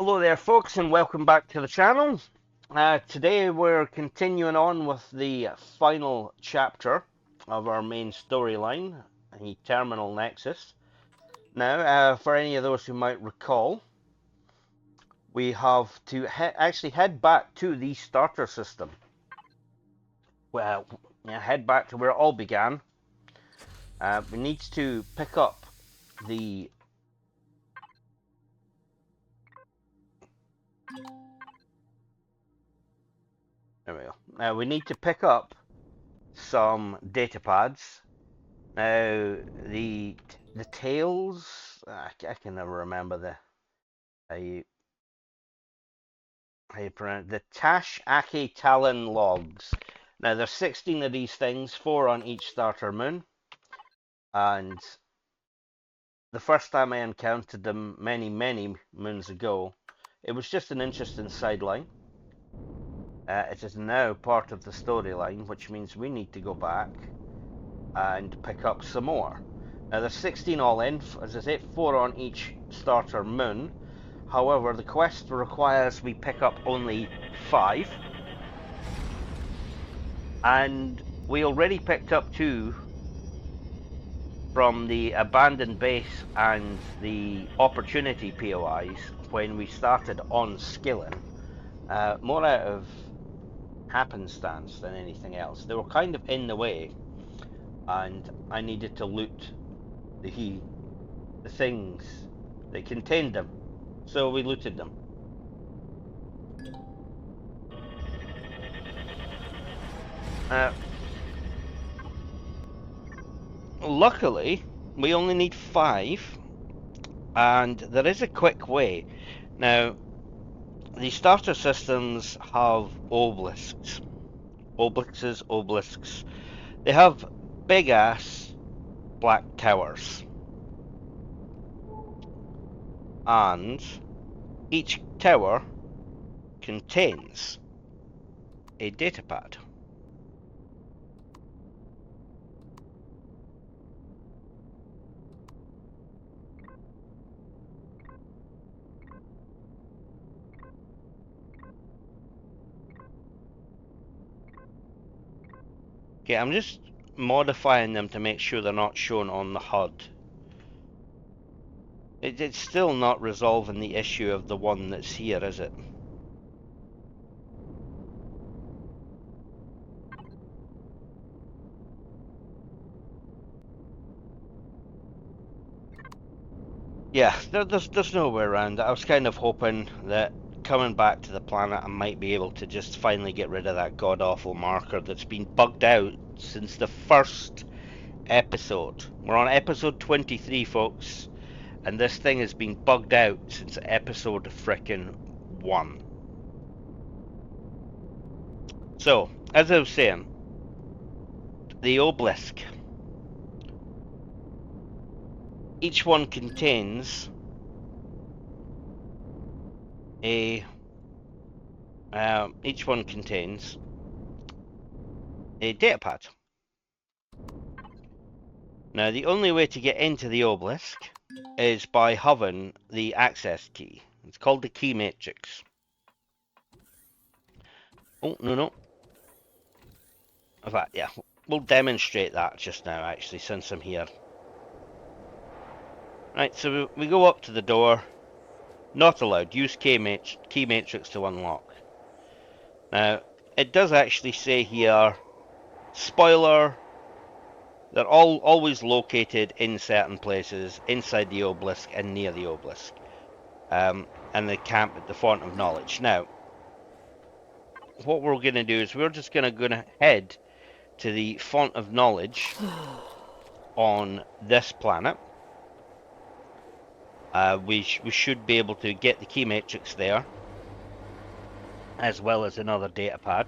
Hello there folks and welcome back to the channel. Today we're continuing on with the final chapter of our main storyline, the Terminal Nexus. Now, for any of those who might recall, we have to actually head back to the starter system. Well, head back to where it all began. We need to pick up the There we go. Now we need to pick up some data pads. Now the tails, I can never remember how you pronounce the Tesch Talon logs. Now there's 16 of these things, 4 on each starter moon, and the first time I encountered them many moons ago, it was just an interesting sideline. It is now part of the storyline, which means we need to go back and pick up some more. Now there's 16 all in, as I said, 4 on each starter moon. However, the quest requires we pick up only 5. And we already picked up 2 from the abandoned base and the opportunity POIs when we started on skilling. More out of happenstance than anything else. They were kind of in the way, and I needed to loot the things that contained them, so we looted them. Luckily, we only need 5, and there is a quick way. Now, the starter systems have obelisks. Obelisks. They have big ass black towers. And each tower contains a datapad. Okay, I'm just modifying them to make sure they're not shown on the HUD. It's still not resolving the issue of the one that's here, is it? Yeah, there's no way around it. I was kind of hoping that coming back to the planet I might be able to just finally get rid of that god-awful marker that's been bugged out since the first episode. We're on episode 23, folks, and this thing has been bugged out since episode frickin' 1. So, as I was saying, the obelisk. Each one contains a datapad. Now, the only way to get into the obelisk is by having the access key. It's called the key matrix. Oh, no. In fact, yeah, we'll demonstrate that just now, actually, since I'm here. Right, so we go up to the door. Not allowed. Use key matrix to unlock. Now, it does actually say here, spoiler, they're always located in certain places, inside the obelisk and near the obelisk. And they camp at the Font of Knowledge. Now, what we're going to do is we're just going to head to the Font of Knowledge on this planet. We should be able to get the key matrix there, as well as another datapad.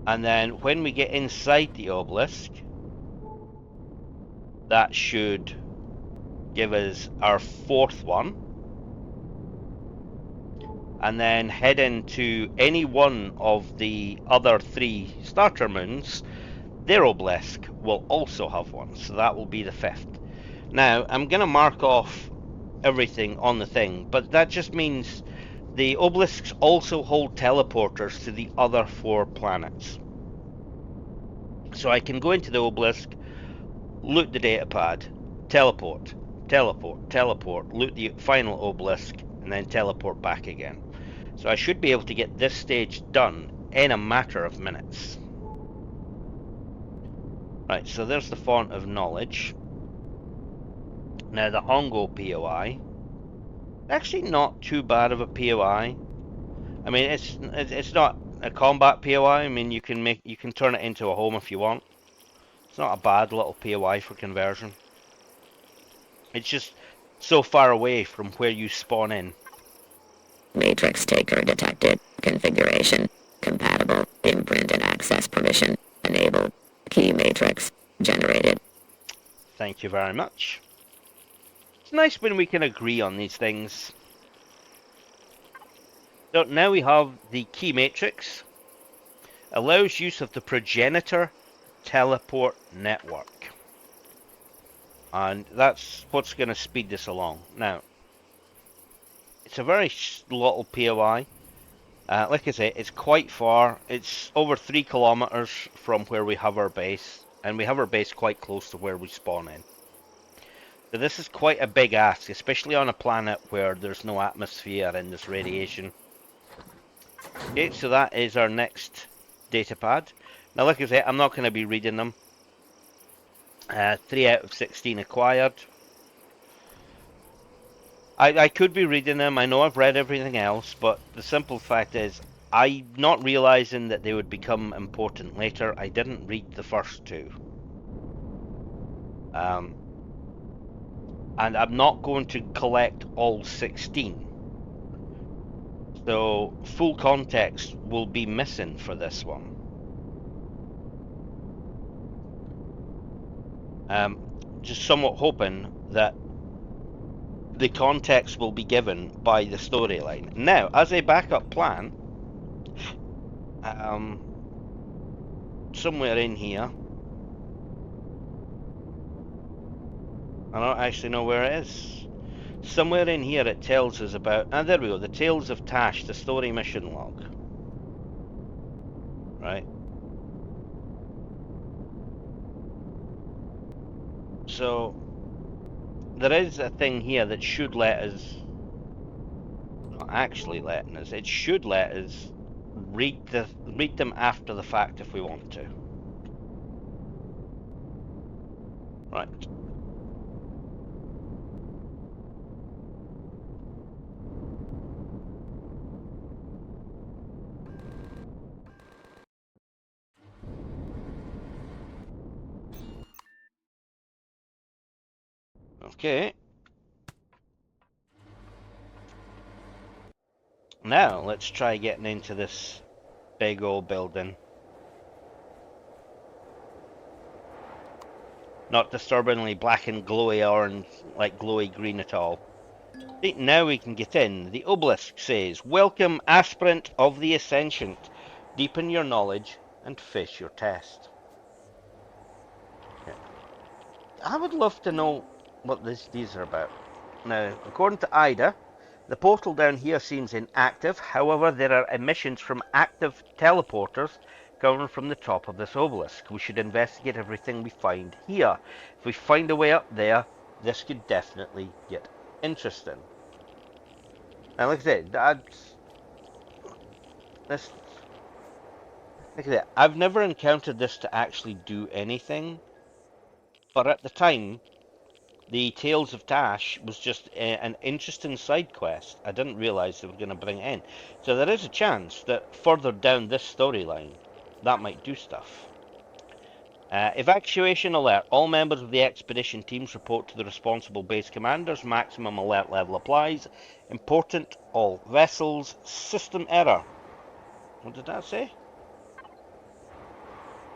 And then when we get inside the obelisk, that should give us our 4th one. And then head into any one of the other 3 starter moons. Their obelisk will also have one, so that will be the 5th. Now, I'm going to mark off everything on the thing, but that just means the obelisks also hold teleporters to the other 4 planets. So I can go into the obelisk, loot the datapad, teleport, teleport, teleport, loot the final obelisk, and then teleport back again. So I should be able to get this stage done in a matter of minutes. Right, so there's the font of knowledge. Now the Hongo POI, actually not too bad of a POI. I mean, it's not a combat POI. I mean, you can turn it into a home if you want. It's not a bad little POI for conversion. It's just so far away from where you spawn in. Matrix taker detected. Configuration compatible. Imprint and access permission enabled. Key matrix generated. Thank you very much. It's nice when we can agree on these things. So now we have the key matrix. Allows use of the progenitor teleport network. And that's what's going to speed this along. Now, it's a very little POI. Like I say, it's quite far. It's over 3 kilometers from where we have our base. And we have our base quite close to where we spawn in. So this is quite a big ask, especially on a planet where there's no atmosphere and there's radiation. Okay, so that is our next datapad. Now, like I say, I'm not going to be reading them. 3 out of 16 acquired. I could be reading them. I know I've read everything else, but the simple fact is, I'm not realizing that they would become important later. I didn't read the first 2. And I'm not going to collect all 16. So full context will be missing for this one. Just somewhat hoping that the context will be given by the storyline. Now, as a backup plan, somewhere in here, I don't actually know where it is. Somewhere in here it tells us about, there we go, the Tales of Tesch, the story mission log. Right. So, there is a thing here that should let us, not actually letting us, it should let us read them after the fact if we want to. Right. Okay. Now, let's try getting into this big old building. Not disturbingly black and glowy orange, like glowy green at all. See, now we can get in. The obelisk says, "Welcome, aspirant of the Ascendant. Deepen your knowledge and face your test." I would love to know what these are about. Now, according to Ida, the portal down here seems inactive. However, there are emissions from active teleporters coming from the top of this obelisk. We should investigate everything we find here. If we find a way up there, this could definitely get interesting. Now, like I said, I've never encountered this to actually do anything, but at the time, the Tales of Tesch was just an interesting side quest. I didn't realize they were going to bring it in. So there is a chance that further down this storyline, that might do stuff. Evacuation alert. All members of the expedition teams report to the responsible base commanders. Maximum alert level applies. Important, all vessels. System error. What did that say?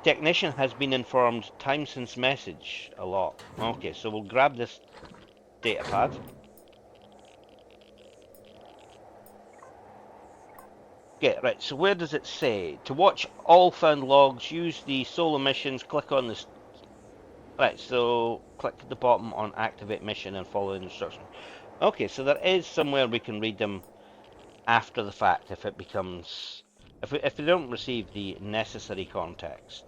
Technician has been informed. Time since message. A lot. Okay, so we'll grab this datapad. Okay, right, so where does it say? To watch all found logs, use the solo missions, click on this. Right, so click at the bottom on activate mission and follow the instructions. Okay, so there is somewhere we can read them after the fact if it becomes if we don't receive the necessary context.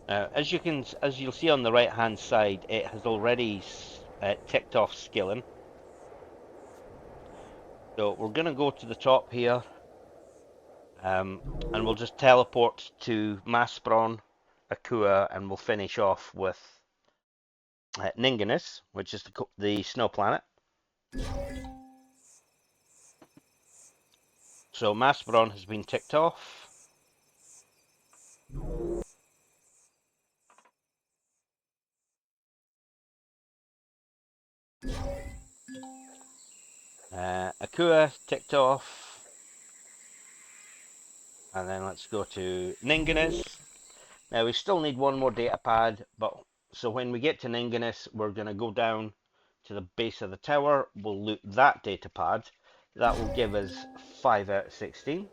As you'll see on the right hand side, it has already ticked off skilling. So we're going to go to the top here, and we'll just teleport to Maspron, Akua, and we'll finish off with Ninginus, which is the snow planet. So Maspron has been ticked off. Akua ticked off. And then let's go to Ninginus. Now we still need one more data pad, but so when we get to Ninginus, we're going to go down to the base of the tower. We'll loot that data pad. That will give us 5 out of 16.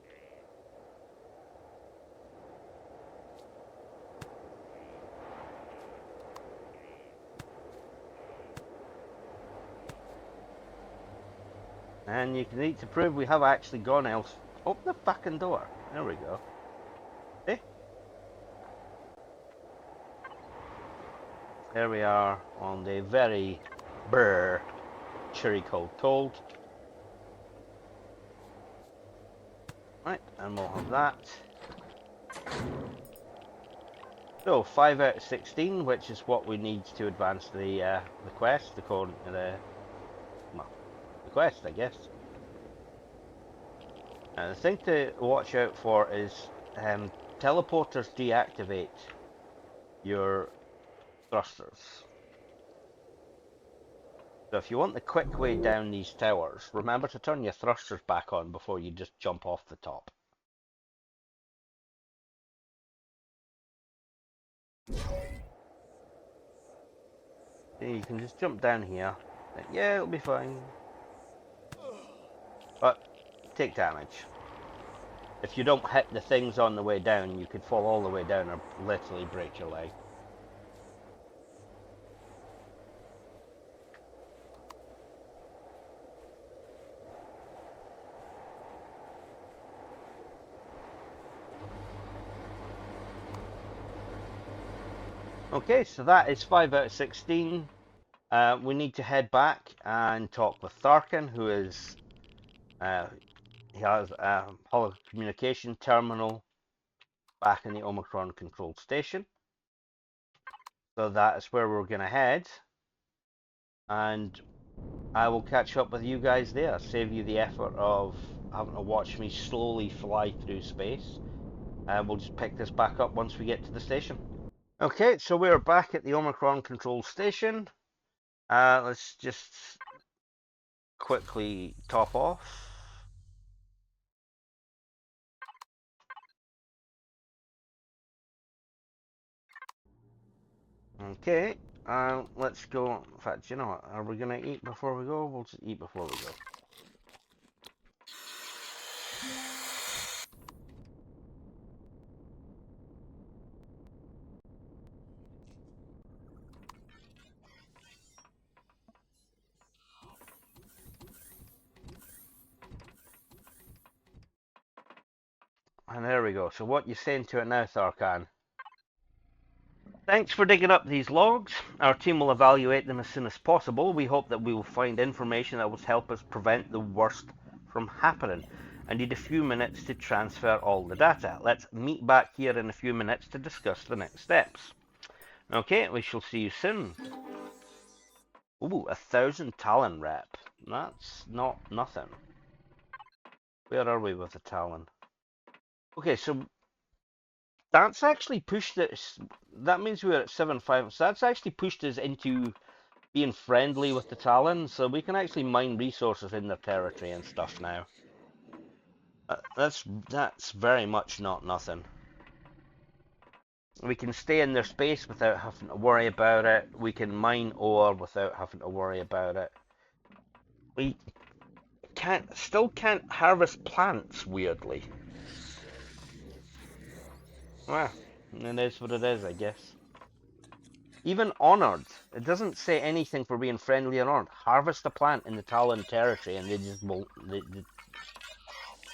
And you can need to prove we have actually gone else. Open the fucking door. There we go. Eh? There we are on the very brr cherry cold. Right, and we'll have that. So 5 out of 16, which is what we need to advance the quest, the quest, I guess. The thing to watch out for is teleporters deactivate your thrusters. So if you want the quick way down these towers, remember to turn your thrusters back on before you just jump off the top. You can just jump down here. Yeah, it'll be fine. But take damage. If you don't hit the things on the way down, you could fall all the way down or literally break your leg. Okay, so that is 5 out of 16. We need to head back and talk with Tharkin, who is he has a communication terminal back in the Omicron controlled station. So that is where we're going to head, and I will catch up with you guys there. Save you the effort of having to watch me slowly fly through space. We'll just pick this back up once we get to the station. Okay, so we're back at the Omicron control station. Let's just quickly top off. Okay, let's go. In fact, you know what? Are we gonna eat before we go? We'll just eat before we go. And there we go. So what you saying to it now, Tharkan? Thanks for digging up these logs. Our team will evaluate them as soon as possible. We hope that we will find information that will help us prevent the worst from happening. I need a few minutes to transfer all the data. Let's meet back here in a few minutes to discuss the next steps. Okay, we shall see you soon. Ooh, 1,000 Talon rep. That's not nothing. Where are we with the Talon? Okay, so that's actually pushed it. That means we're at 7.5. So that's actually pushed us into being friendly with the Talon, so we can actually mine resources in their territory and stuff now. That's very much not nothing. We can stay in their space without having to worry about it. We can mine ore without having to worry about it. We still can't harvest plants, weirdly. Well, it is what it is, I guess. Even honored. It doesn't say anything for being friendly or honored. Harvest a plant in the Talon territory and they just won't. They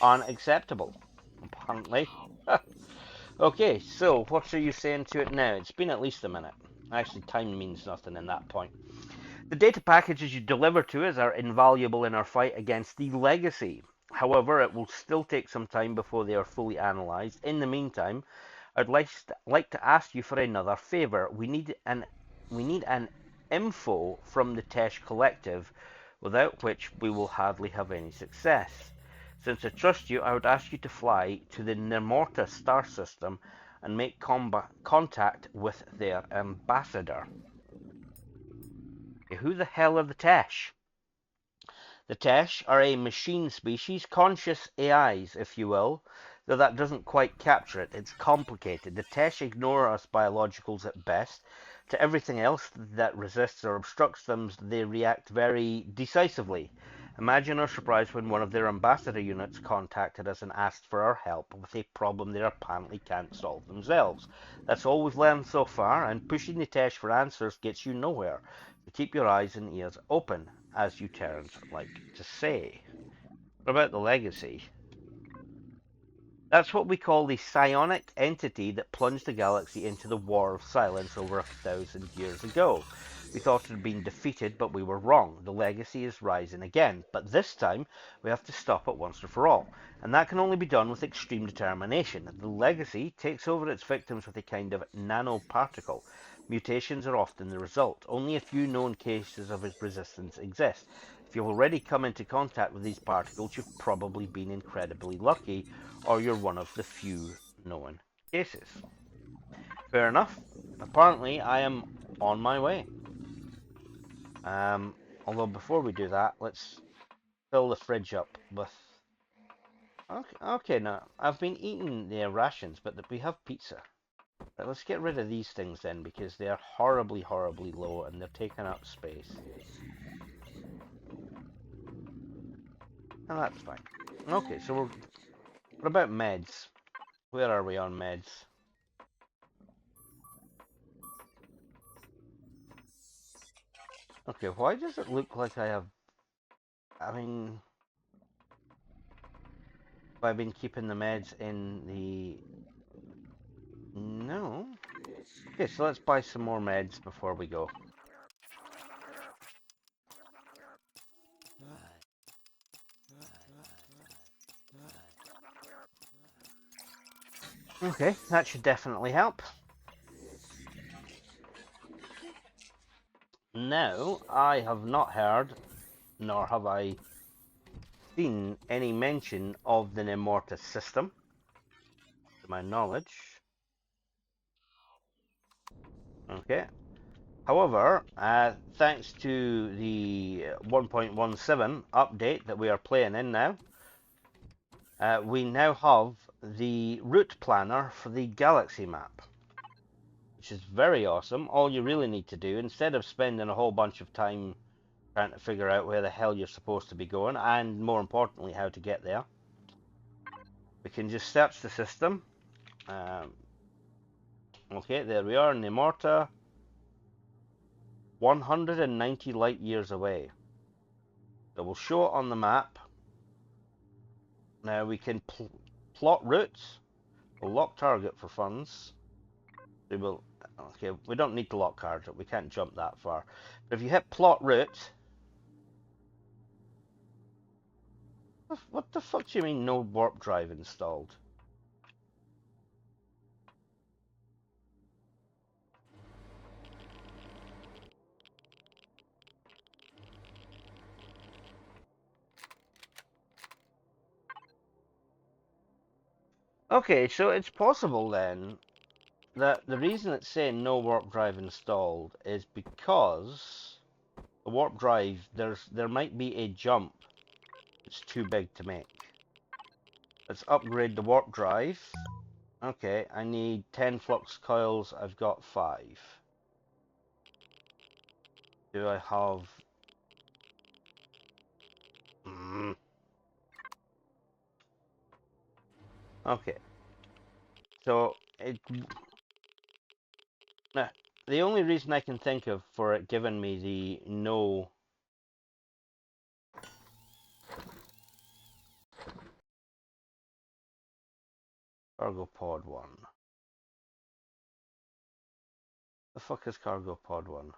unacceptable, apparently. Okay, so what are you saying to it now? It's been at least a minute. Actually, time means nothing in that point. The data packages you deliver to us are invaluable in our fight against the legacy. However, it will still take some time before they are fully analysed. In the meantime, I'd like to ask you for another favour. We need an info from the Tesch Collective, without which we will hardly have any success. Since I trust you, I would ask you to fly to the Nemorta star system and make contact with their ambassador. Okay, who the hell are the Tesch? The Tesch are a machine species, conscious AIs, if you will, though that doesn't quite capture it. It's complicated. The Tesch ignore us biologicals at best. To everything else that resists or obstructs them, they react very decisively. Imagine our surprise when one of their ambassador units contacted us and asked for our help with a problem they apparently can't solve themselves. That's all we've learned so far, and pushing the Tesch for answers gets you nowhere. So keep your eyes and ears open, as you Terrans like to say. What about the legacy? That's what we call the psionic entity that plunged the galaxy into the War of Silence over 1,000 years ago. We thought it had been defeated, but we were wrong. The legacy is rising again, but this time we have to stop it once and for all, and that can only be done with extreme determination. The legacy takes over its victims with a kind of nanoparticle. Mutations are often the result. Only a few known cases of its resistance exist. If you've already come into contact with these particles, you've probably been incredibly lucky, or you're one of the few known cases. Fair enough. Apparently, I am on my way. Um, Although before we do that, let's fill the fridge up with. Okay, now I've been eating their rations, but we have pizza. Right, let's get rid of these things then, because they are horribly, horribly low and they're taking up space. And that's fine. Okay, so what about meds? Where are we on meds? Okay, why does it look like I have... I mean, have I been keeping the meds in the... No. Okay, so let's buy some more meds before we go. Okay, that should definitely help. Now, I have not heard, nor have I seen any mention of the Nemorta system, to my knowledge. Okay. However, thanks to the 1.17 update that we are playing in now, we now have the route planner for the galaxy map, which is very awesome. All you really need to do, instead of spending a whole bunch of time trying to figure out where the hell you're supposed to be going, and more importantly, how to get there, we can just search the system. Okay, there we are, Nemorta, 190 light years away. So we'll show it on the map. Now we can plot routes. We'll lock target for funds. We will. Okay, we don't need to lock target. We can't jump that far. But if you hit plot route, what the fuck do you mean no warp drive installed? Okay, so it's possible then that the reason it's saying no warp drive installed is because the warp drive, there might be a jump that's too big to make. Let's upgrade the warp drive. Okay, I need 10 flux coils. I've got 5. Do I have... Okay. So, it... Nah. the only reason I can think of for it giving me the no cargo pod 1. The fuck is cargo pod 1?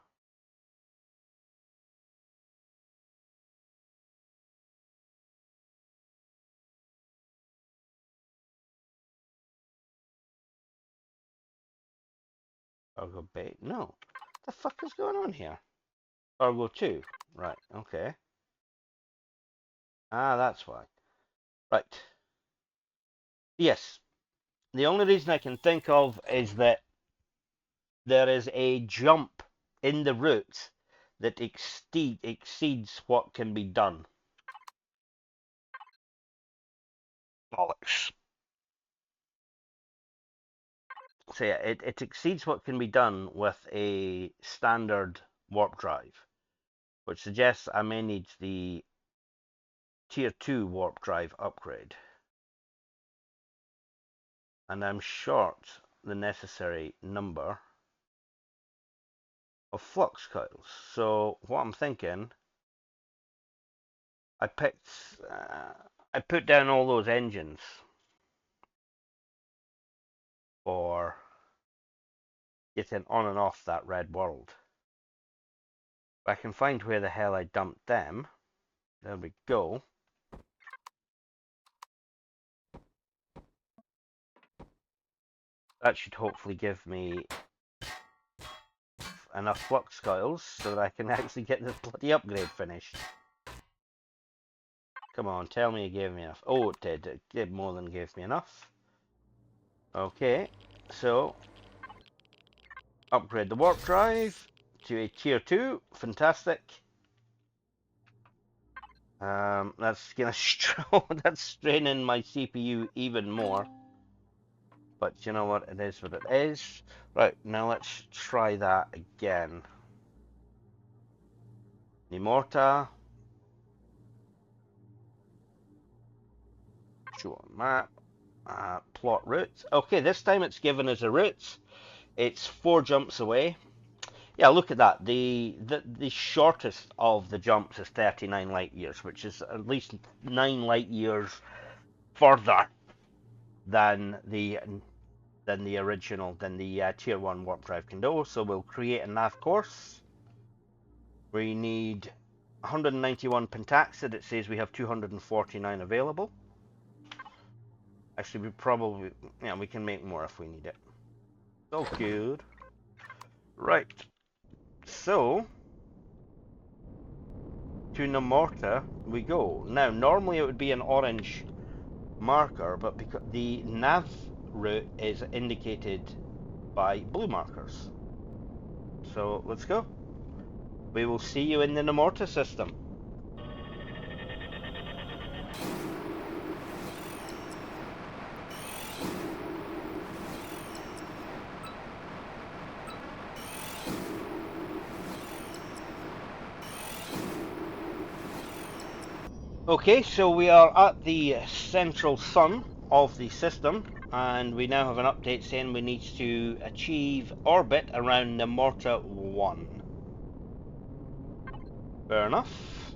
Cargo bait? No. The fuck is going on here? Cargo 2. Right, okay. Ah, that's why. Right. Yes. The only reason I can think of is that there is a jump in the route that exceeds what can be done. Bollocks. So yeah, it exceeds what can be done with a standard warp drive, which suggests I may need the tier 2 warp drive upgrade. And I'm short the necessary number of flux coils. So what I'm thinking, I put down all those engines for getting on and off that red world. If I can find where the hell I dumped them. There we go. That should hopefully give me enough flux coils so that I can actually get this bloody upgrade finished. Come on, tell me it gave me enough. Oh, it did. It did more than gave me enough. Okay, so upgrade the warp drive to a tier 2. Fantastic. That's gonna that's straining my CPU even more. But you know what? It is what it is. Right, now let's try that again. Nemorta. Show on map. Plot route. Okay, this time it's given us a route. It's 4 jumps away. Yeah, look at that. The shortest of the jumps is 39 light years, which is at least 9 light years further than the original, than the tier 1 warp drive can do. So we'll create a nav course. We need 191 pentaxid. It says we have 249 available. Actually, we probably, yeah, we can make more if we need it. So good. Right. So, to Nemorta we go. Now, normally it would be an orange marker, but because the nav route is indicated by blue markers. So, let's go. We will see you in the Nemorta system. Okay, so we are at the central sun of the system, and we now have an update saying we need to achieve orbit around Nemorta 1. Fair enough.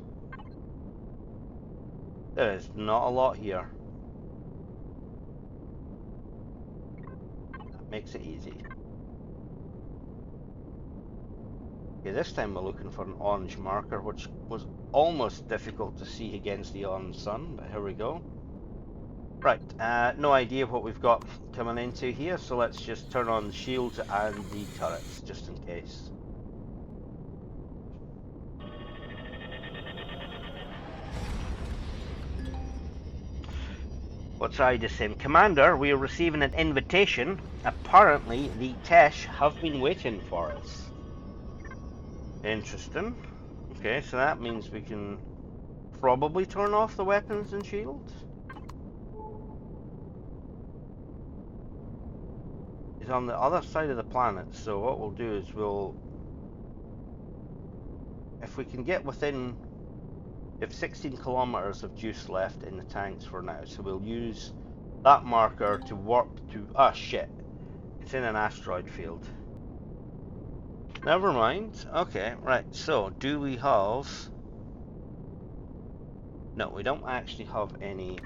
There is not a lot here. That makes it easy. Okay, this time we're looking for an orange marker, which was almost difficult to see against the orange sun, but here we go. Right, no idea what we've got coming into here, so let's just turn on the shields and the turrets, just in case. What's I just saying? Commander, we are receiving an invitation. Apparently, the Tesch have been waiting for us. Interesting. Okay, so that means we can probably turn off the weapons and shields. He's on the other side of the planet, so what we'll do is if we can get within, we have 16 kilometers of juice left in the tanks for now, so we'll use that marker to warp to, shit, it's in an asteroid field. Never mind. Okay, right. So, do we have... No, we don't actually have any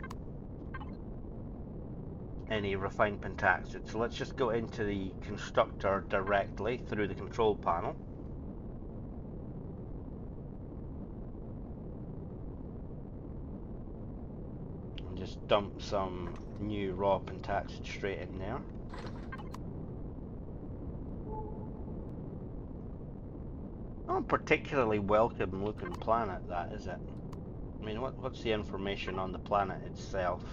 refined pentaxid. So let's just go into the constructor directly through the control panel. And just dump some new raw pentaxid straight in there. Not a particularly welcome looking planet, that, is it? I mean, what's the information on the planet itself?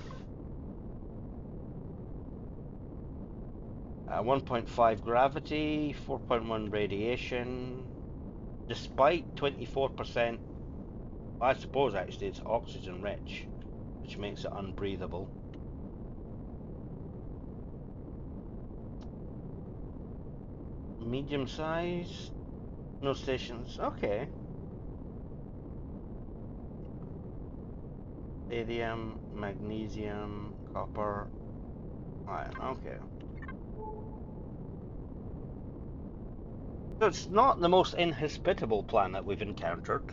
1.5 gravity, 4.1 radiation. Despite 24%, I suppose actually it's oxygen rich, which makes it unbreathable. Medium size, no stations. Okay. Sodium, magnesium, copper, iron. Okay. So it's not the most inhospitable planet we've encountered.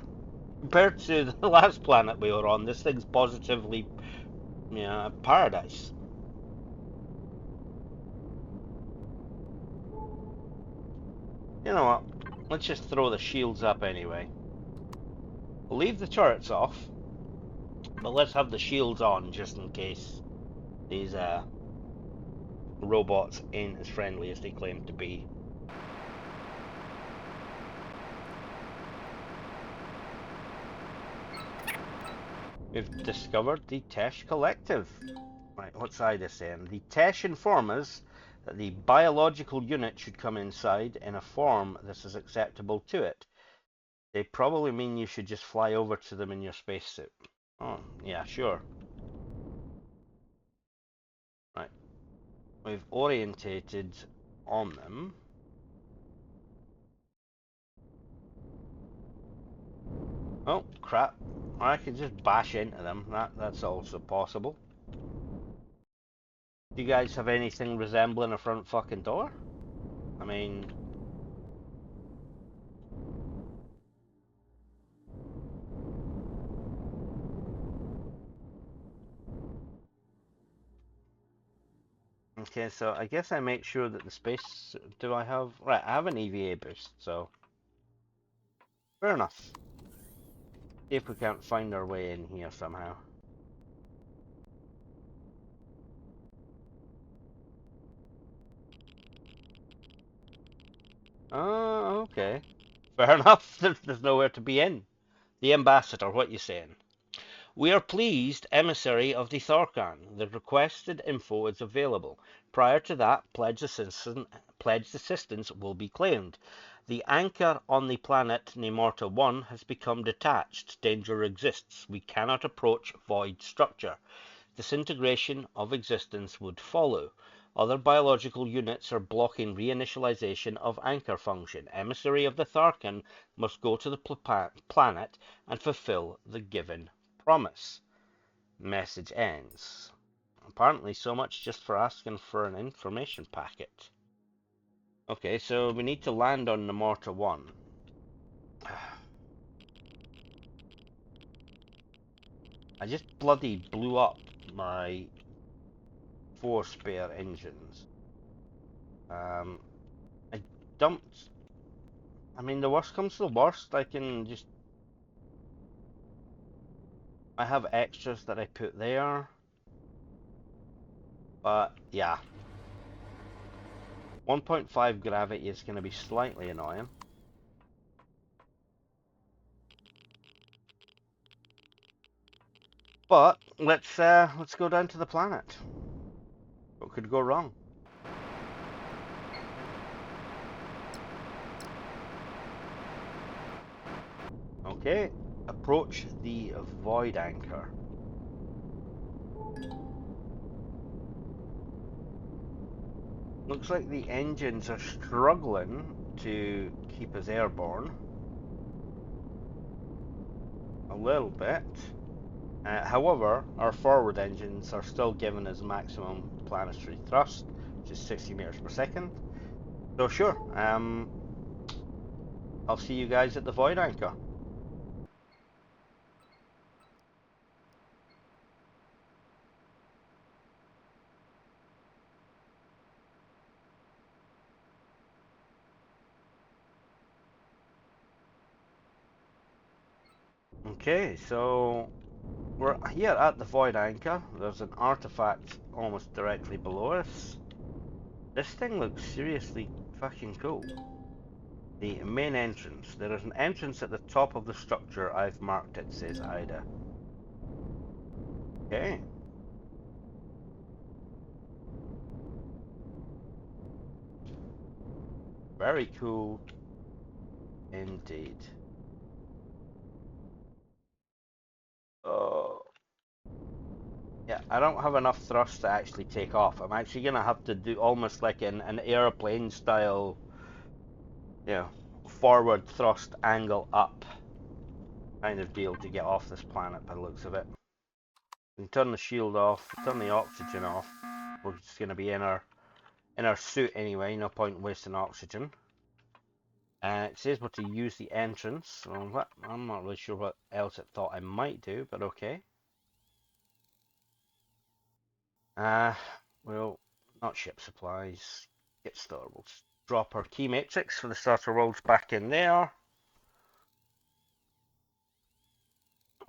Compared to the last planet we were on, this thing's positively, a paradise. You know what? Let's just throw the shields up anyway. We'll leave the turrets off, but let's have the shields on just in case these robots ain't as friendly as they claim to be. We've discovered the Tesch Collective. Right, what's Ida saying? The Tesch inform us that the biological unit should come inside in a form that is acceptable to it. They probably mean you should just fly over to them in your spacesuit. Oh, yeah, sure. Right. We've orientated on them. Oh, crap. I can just bash into them. That's also possible. Do you guys have anything resembling a front fucking door? I mean... Okay, so I guess I make sure that the space... Do I have... Right, I have an EVA boost, so... Fair enough. See if we can't find our way in here somehow. Oh, okay. Fair enough. There's nowhere to be in. The ambassador, what you saying? We are pleased, emissary of the Thorcan. The requested info is available. Prior to that, pledged assistance will be claimed. The anchor on the planet Nemorta 1 has become detached. Danger exists. We cannot approach void structure. Disintegration of existence would follow. Other biological units are blocking reinitialization of anchor function. Emissary of the Tharkan must go to the planet and fulfill the given promise. Message ends. Apparently so much just for asking for an information packet. Okay, so we need to land on Nemorta 1. I just bloody blew up my 4 spare engines. I dumped... I mean, the worst comes to the worst, I can just... I have extras that I put there. But, yeah. 1.5 gravity is going to be slightly annoying. But, let's go down to the planet. What could go wrong? Okay, approach the void anchor. Looks like the engines are struggling to keep us airborne. A little bit. However, our forward engines are still giving us maximum planetary thrust, which is 60 meters per second. So sure, I'll see you guys at the Void Anchor. Okay, so we're here at the Void Anchor. There's an artifact almost directly below us. This thing looks seriously fucking cool. The main entrance. There is an entrance at the top of the structure. I've marked it, says Ida. Okay. Very cool indeed. Oh. Yeah, I don't have enough thrust to actually take off. I'm actually gonna have to do almost like an airplane style, you know, forward thrust angle up kind of deal to get off this planet by the looks of it. We can turn the shield off, turn the oxygen off. We're just gonna be in our suit anyway, no point wasting oxygen. It says we're to use the entrance. Well, I'm not really sure what else it thought I might do, but okay. Well, not ship supplies. Get started. We'll just drop our key matrix for the starter worlds back in there.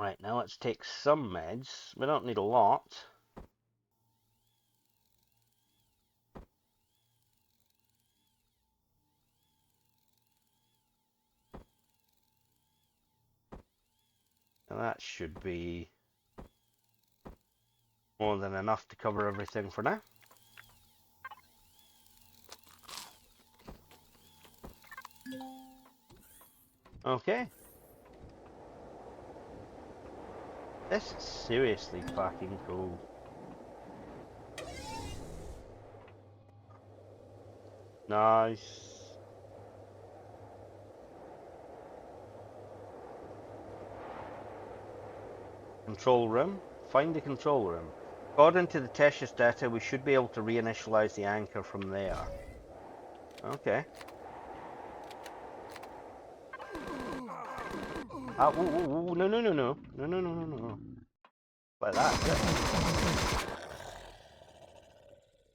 Right, now let's take some meds. We don't need a lot. Now that should be more than enough to cover everything for now. Okay. This is seriously fucking cool. Nice. Control room. Find the control room. According to the Tesch's data, we should be able to reinitialize the anchor from there. Okay. Ooh, no, no, no, no. No, no, no, no, no. Like that, yeah.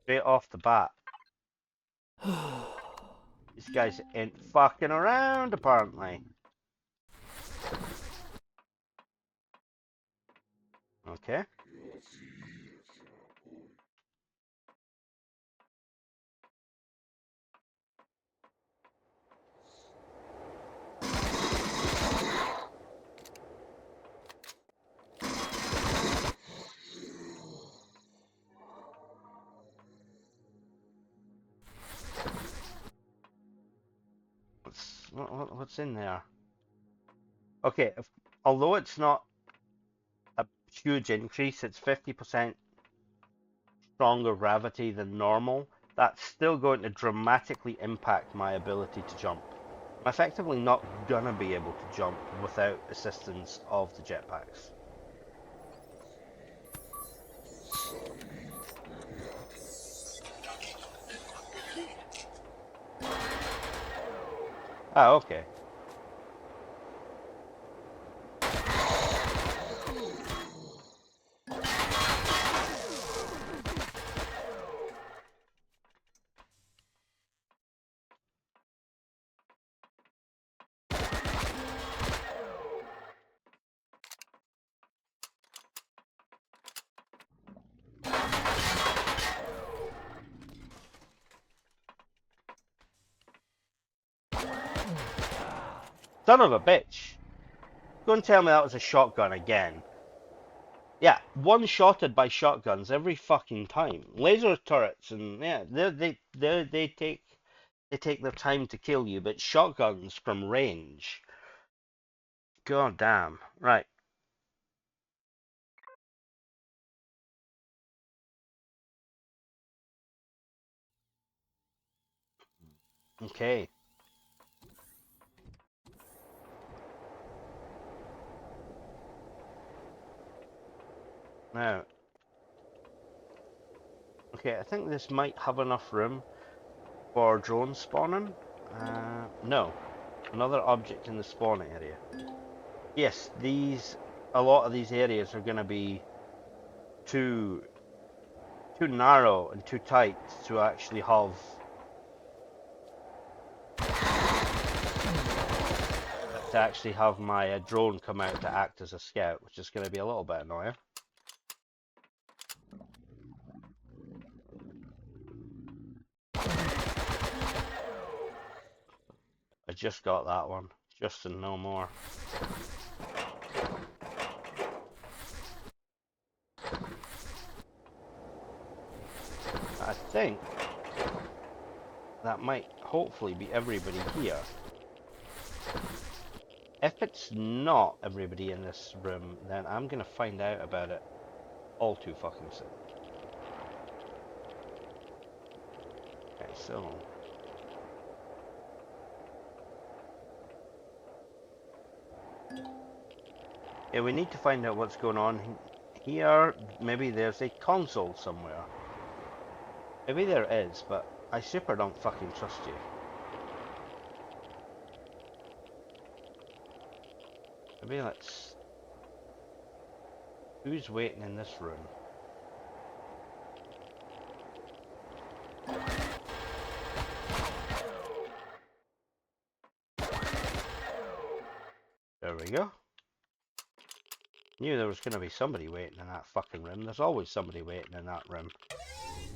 Straight off the bat. These guys ain't fucking around, apparently. Okay. What's in there? Okay, although it's not a huge increase, it's 50% stronger gravity than normal. That's still going to dramatically impact my ability to jump. I'm effectively not gonna be able to jump without assistance of the jetpacks. Ah, okay. Son of a bitch. Go and tell me that was a shotgun again. Yeah, one-shotted by shotguns every fucking time. Laser turrets and yeah, they take their time to kill you, but shotguns from range. God damn. Right. Okay. Now. Okay, I think this might have enough room for drone spawning. No. Another object in the spawn area. Yes, a lot of these areas are going to be too narrow and too tight to actually have my drone come out to act as a scout, which is going to be a little bit annoying. I just got that one, just and no more. I think that might hopefully be everybody here. If it's not everybody in this room, then I'm gonna find out about it all too fucking soon. Okay, so yeah, we need to find out what's going on here. Maybe there's a console somewhere. Maybe there is, but I super don't fucking trust you. Maybe let's... Who's waiting in this room? There we go. Knew there was going to be somebody waiting in that fucking room. There's always somebody waiting in that room.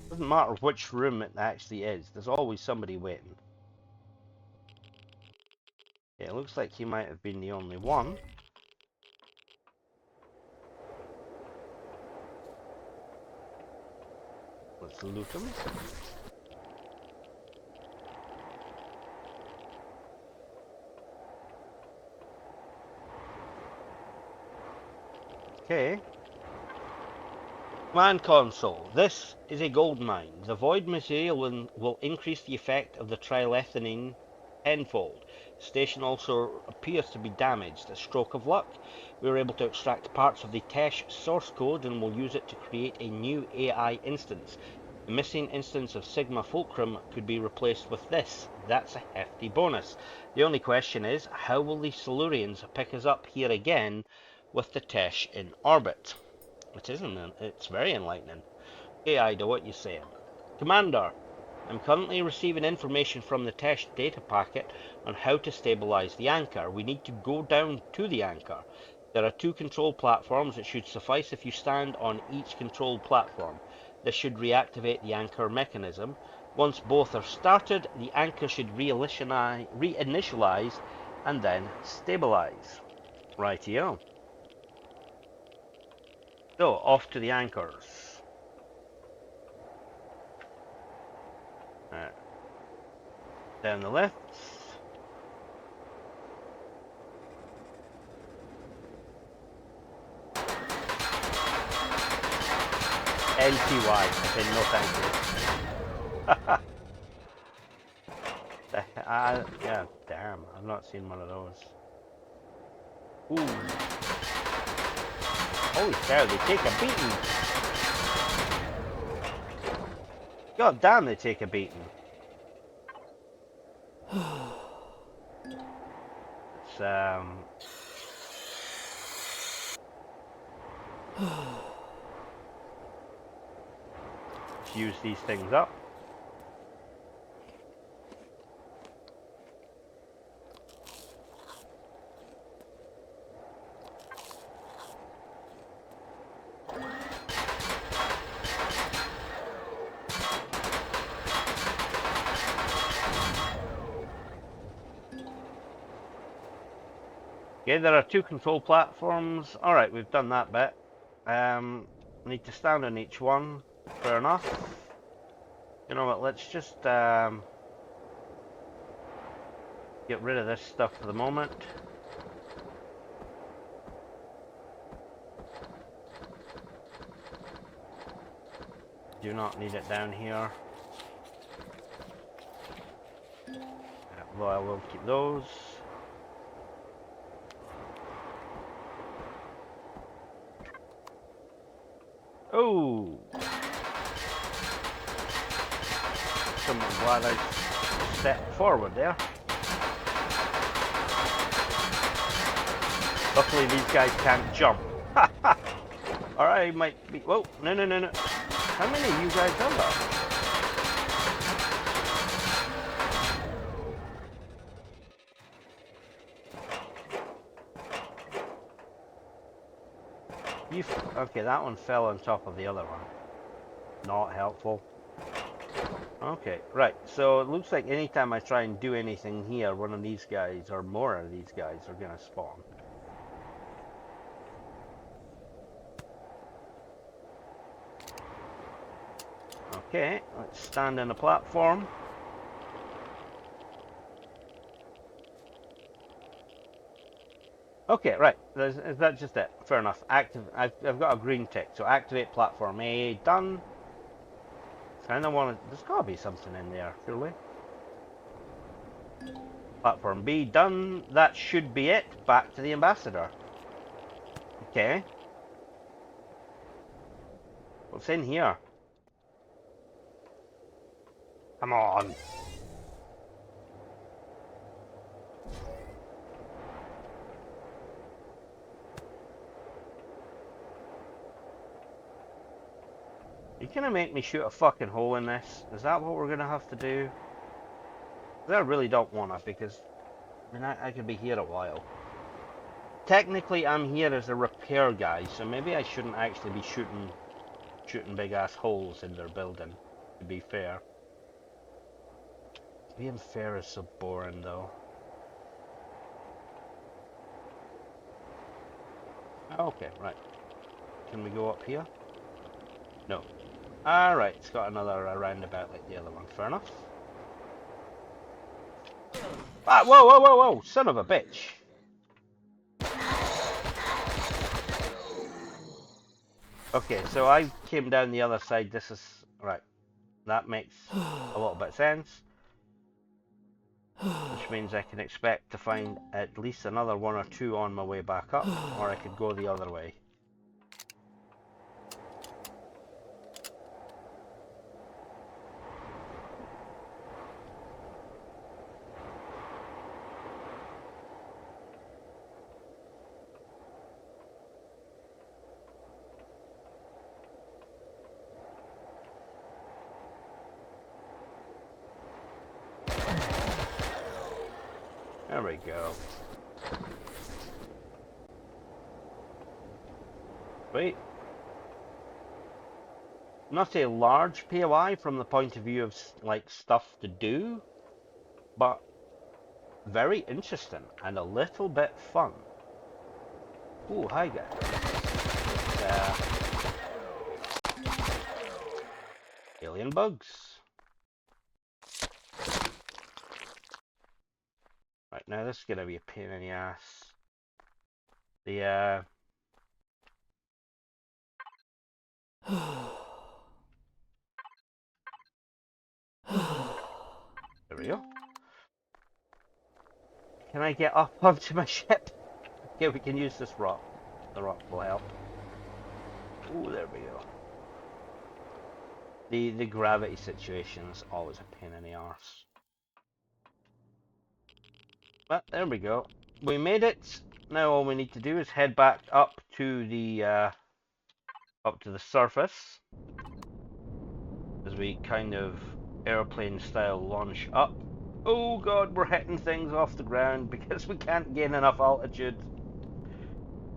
Doesn't matter which room it actually is. There's always somebody waiting. Yeah, it looks like he might have been the only one. Let's loot him. Okay. Command console. This is a gold mine. The void material will increase the effect of the trilethionine tenfold. The station also appears to be damaged. A stroke of luck. We were able to extract parts of the Tesch source code and will use it to create a new AI instance. The missing instance of Sigma Fulcrum could be replaced with this. That's a hefty bonus. The only question is, how will the Silurians pick us up here again with the Tesch in orbit? It's very enlightening. Hey Ida, what you saying? Commander, I'm currently receiving information from the Tesch data packet on how to stabilize the anchor. We need to go down to the anchor. There are 2 control platforms. It should suffice if you stand on each control platform. This should reactivate the anchor mechanism. Once both are started, the anchor should reinitialize and then stabilize. Rightio. So, off to the anchors. Down the lifts. LTY. Okay, no thank you. Yeah, damn. I've not seen one of those. Ooh. Holy cow, they take a beating. God damn, they take a beating. It's, use these things up. Okay, there are 2 control platforms. Alright, we've done that bit. Need to stand on each one. Fair enough. You know what, let's just get rid of this stuff for the moment. Do not need it down here. Well, I will keep those. Oh! I'm glad I stepped forward there. Luckily these guys can't jump. Or I might be... Whoa, no. How many of you guys are there? Okay, that one fell on top of the other one. Not helpful. Okay, right. So it looks like anytime I try and do anything here, one of these guys or more of these guys are gonna spawn. Okay, let's stand on a platform. Okay, right. Is that just it? Fair enough. I've got a green tick, so activate platform A. Done. Kinda want to... There's gotta be something in there, surely. Platform B done. That should be it. Back to the ambassador. Okay. What's in here? Come on. You gonna make me shoot a fucking hole in this? Is that what we're gonna have to do? I really don't wanna, because I mean I could be here a while. Technically I'm here as a repair guy, so maybe I shouldn't actually be shooting big ass holes in their building, to be fair. Being fair is so boring though. Okay, right. Can we go up here? No. Alright, it's got another roundabout like the other one. Fair enough. Ah, whoa! Son of a bitch! Okay, so I came down the other side. This is... Right. That makes a little bit of sense. Which means I can expect to find at least another one or two on my way back up. Or I could go the other way. There we go. Wait. Not a large POI from the point of view of, like, stuff to do, but very interesting and a little bit fun. Ooh, hi guys. Alien bugs. Right, now this is gonna be a pain in the ass. There we go. Can I get up onto my ship? Okay, we can use this rock. The rock will help. Ooh, there we go. The gravity situation is always a pain in the arse. But there we go. We made it. Now all we need to do is head back up to the surface as we kind of airplane style launch up. Oh god, we're hitting things off the ground because we can't gain enough altitude.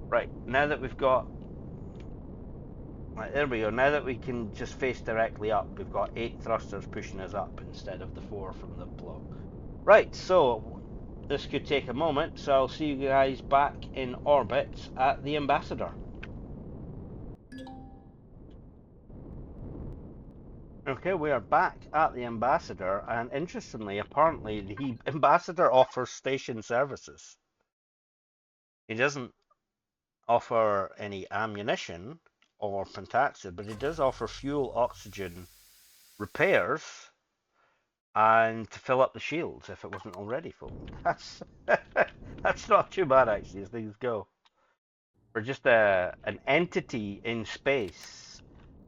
Right, now that we've got... Right, there we go. Now that we can just face directly up, we've got 8 thrusters pushing us up instead of the 4 from the block. Right, so this could take a moment, so I'll see you guys back in orbit at the Ambassador. Okay, we are back at the Ambassador, and interestingly, apparently, the Ambassador offers station services. He doesn't offer any ammunition or pentaxid, but he does offer fuel, oxygen, repairs, and to fill up the shields if it wasn't already full. That's not too bad actually, as things go. For just an entity in space,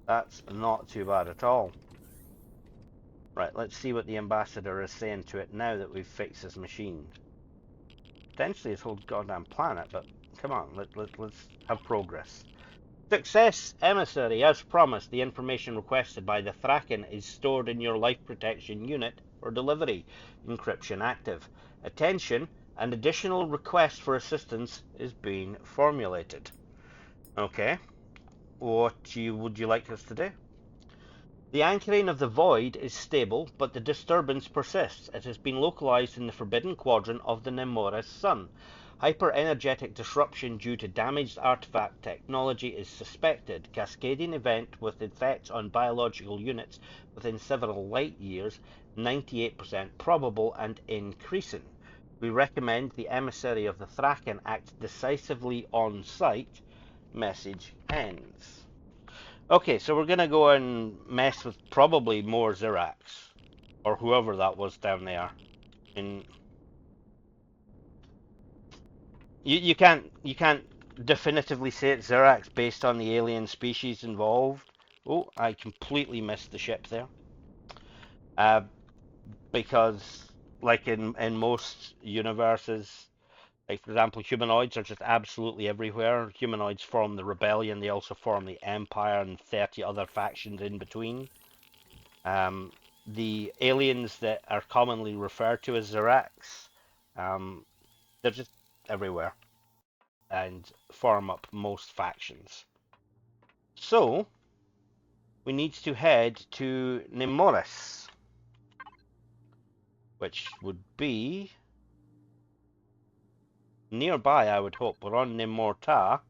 that's not too bad at all. Right, let's see what the Ambassador is saying to it now that we've fixed his machine. Potentially his whole goddamn planet, but Come on, let's have progress. Success, emissary. As promised, the information requested by the Thrackan is stored in your life protection unit for delivery. Encryption active. Attention, an additional request for assistance is being formulated. Okay, what would you like us to do? The anchoring of the void is stable, but the disturbance persists. It has been localized in the forbidden quadrant of the Nemoris Sun. Hyper-energetic disruption due to damaged artifact technology is suspected. Cascading event with effects on biological units within several light years, 98% probable and increasing. We recommend the emissary of the Thrackan act decisively on site. Message ends. Okay, so we're gonna go and mess with probably more Zirax, or whoever that was down there. And you can't definitively say it's Zirax based on the alien species involved. Oh, I completely missed the ship there. Because like in most universes, like for example, humanoids are just absolutely everywhere. Humanoids form the rebellion. They also form the Empire and 30 other factions in between. The aliens that are commonly referred to as Zirax, they're just everywhere and form up most factions. So, we need to head to Nemoris, which would be nearby, I would hope. We're on Nemorta.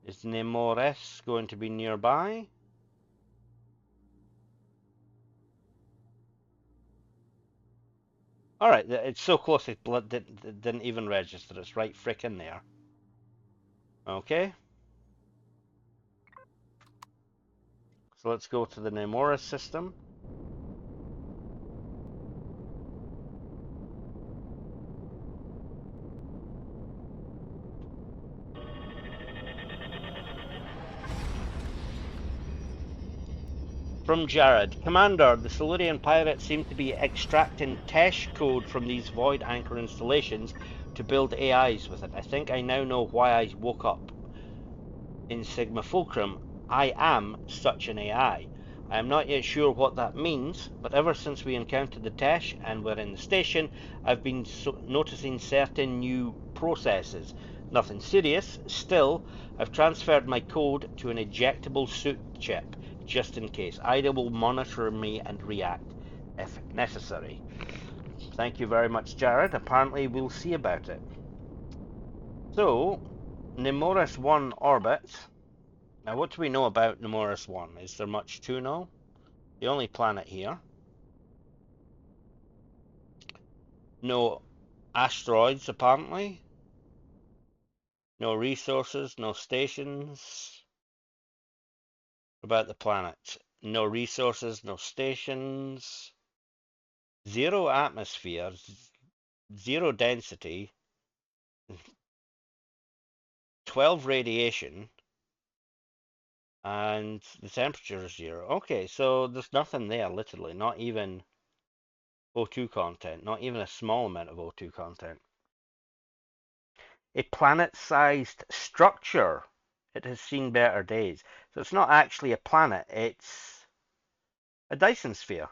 Is Nemoris going to be nearby? Alright, it's so close it didn't even register. It's right frickin' there. Okay. So let's go to the Nemoris system. From Jared. Commander, the Silurian pirates seem to be extracting Tesch code from these void anchor installations to build AIs with it. I think I now know why I woke up in Sigma Fulcrum. I am such an AI. I am not yet sure what that means, but ever since we encountered the Tesch and were in the station, I've been noticing certain new processes. Nothing serious. Still, I've transferred my code to an ejectable suit chip, just in case. Ida will monitor me and react if necessary. Thank you very much, Jared. Apparently we'll see about it. So, Nemoris 1 orbit. Now, what do we know about Nemoris 1? Is there much to know? The only planet here. No asteroids, apparently. No resources, no stations. About the planet. No resources, no stations. 0 atmosphere. 0 density. 12 radiation. And the temperature is 0. Okay, so there's nothing there, literally. Not even O2 content. Not even a small amount of O2 content. A planet-sized structure. It has seen better days. So it's not actually a planet, it's a Dyson sphere.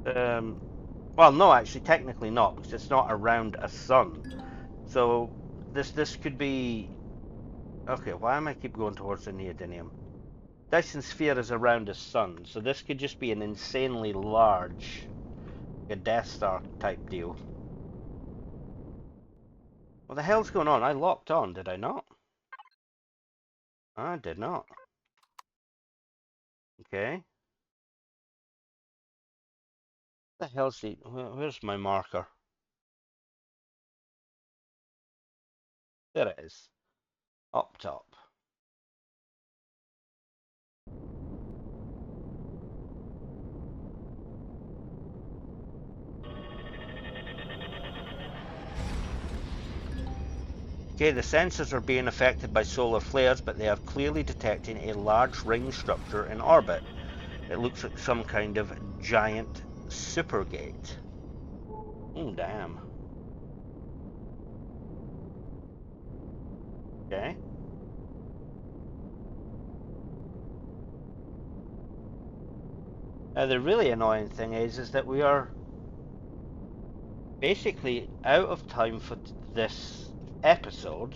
Well, no, actually, technically not, because it's not around a sun. So this could be... Okay, why am I keep going towards the neodymium? Dyson sphere is around a sun, so this could just be an insanely large, a Death Star type deal. What the hell's going on? I locked on, did I not? I did not. Okay. What the hell's the... Where's my marker? There it is. Up top. Okay, the sensors are being affected by solar flares, but they are clearly detecting a large ring structure in orbit. It looks like some kind of giant supergate. Oh, damn. Okay. Now the really annoying thing is that we are basically out of time for this episode,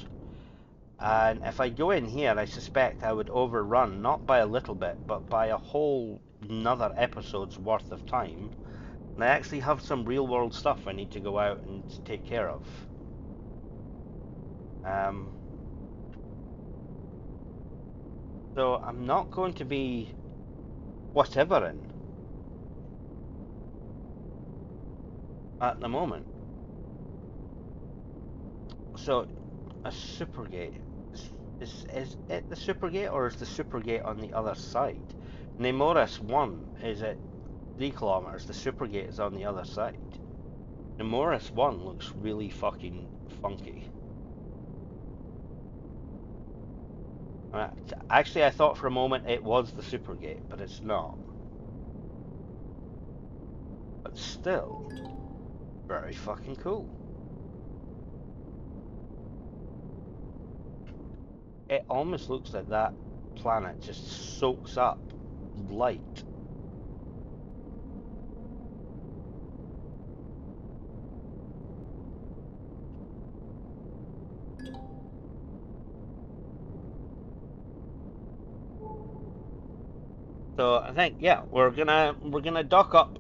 and if I go in here, I suspect I would overrun, not by a little bit, but by a whole another episode's worth of time. And I actually have some real world stuff I need to go out and take care of. So I'm not going to be whatevering at the moment. So a supergate. Is it the supergate, or is the supergate on the other side? Nemoris 1 is at 3 kilometers. The supergate is on the other side. Nemoris 1 looks really fucking funky. Actually, I thought for a moment it was the supergate, but it's not. But still, very fucking cool. It almost looks like that planet just soaks up light. So I think, yeah, we're gonna dock up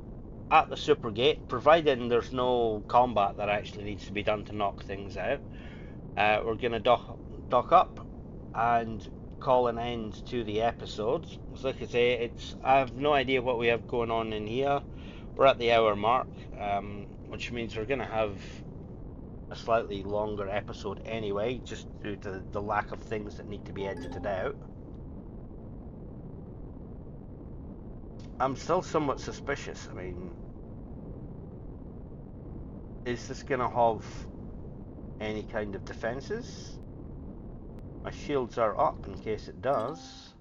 at the supergate, providing there's no combat that actually needs to be done to knock things out. We're gonna dock up and call an end to the episode. So like I say, I have no idea what we have going on in here. We're at the hour mark, which means we're gonna have a slightly longer episode anyway, just due to the lack of things that need to be edited out. I'm still somewhat suspicious. I mean, is this gonna have any kind of defenses? My shields are up in case it does.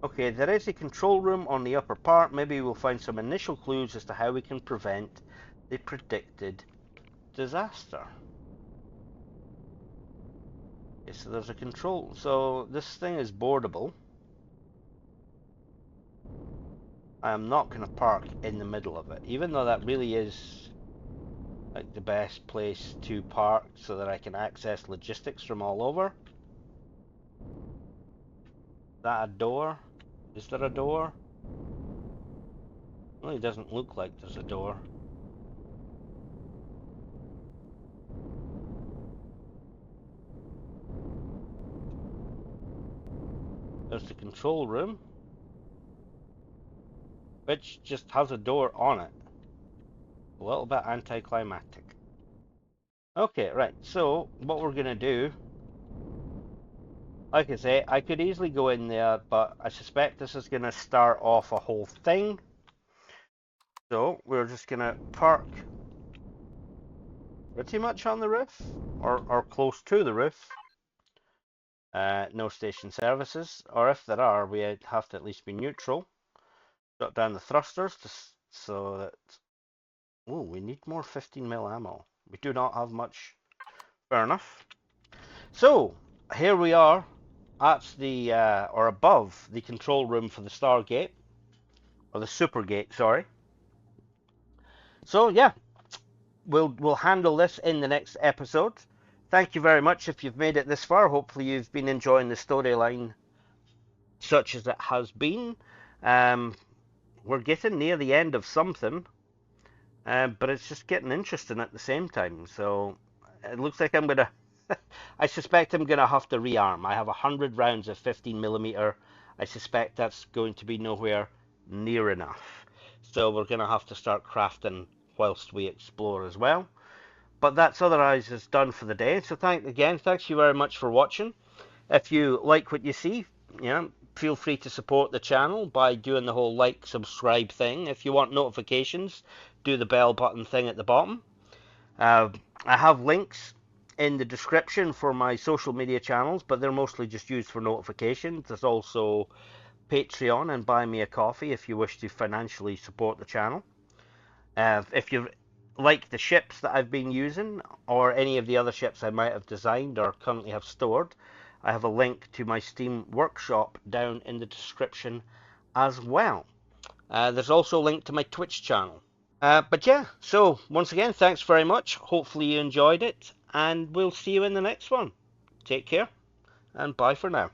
Okay, there is a control room on the upper part. Maybe we'll find some initial clues as to how we can prevent the predicted disaster. Okay, so there's a control. So this thing is boardable. I am not going to park in the middle of it, even though that really is like the best place to park so that I can access logistics from all over. Is that a door? Is there a door? It really doesn't look like there's a door. There's the control room, which just has a door on it. A little bit anticlimactic. Okay, right, so what we're gonna do, like I say, I could easily go in there, but I suspect this is gonna start off a whole thing. So we're just gonna park pretty much on the roof, or close to the roof. No station services, or if there are, we have to at least be neutral. Shut down the thrusters so that... Oh, we need more 15mm ammo. We do not have much. Fair enough. So, here we are at the, or above the control room for the Stargate, or the Supergate, sorry. So, yeah, we'll handle this in the next episode. Thank you very much if you've made it this far. Hopefully you've been enjoying the storyline such as it has been. We're getting near the end of something, but it's just getting interesting at the same time. So it looks like I'm gonna... I suspect I'm gonna have to rearm. I have 100 rounds of 15mm. I suspect that's going to be nowhere near enough. So we're gonna have to start crafting whilst we explore as well. But that's otherwise is done for the day. So thanks you very much for watching. If you like what you see, feel free to support the channel by doing the whole like, subscribe thing. If you want notifications, do the bell button thing at the bottom. I have links in the description for my social media channels, but they're mostly just used for notifications. There's also Patreon and Buy Me a Coffee if you wish to financially support the channel. If you like the ships that I've been using, or any of the other ships I might have designed or currently have stored, I have a link to my Steam workshop down in the description as well. There's also a link to my Twitch channel. But yeah, so once again, thanks very much. Hopefully you enjoyed it, and we'll see you in the next one. Take care, and bye for now.